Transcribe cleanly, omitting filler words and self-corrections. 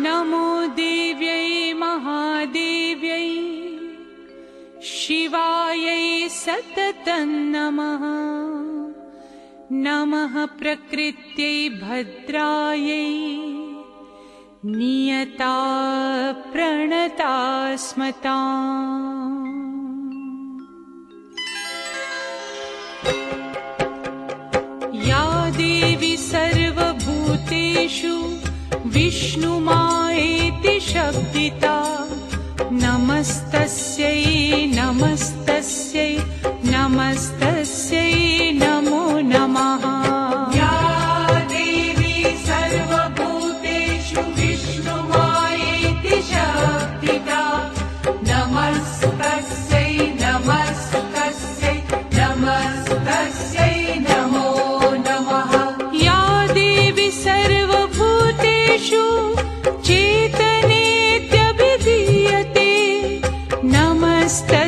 नमो देव्यै महादेव्यै शिवायै सततं नमः। नमः प्रकृत्यै भद्रायै नियता प्रणता स्मताम्। या देवी सर्वभूतेषु विष्णुमायेति शब्दिता नमस्तस्यै नमस्तस्यै नमस्तस्यै नमो नमः। या देवी सर्वभूतेषु विष्णुमायेति शब्दिता नमस्तस्यै नमस्तस्यै नमस्तस्यै नमो नमः। या देवी सर्वभूतेषु चेतनेत्यभिधीयते नमस्ते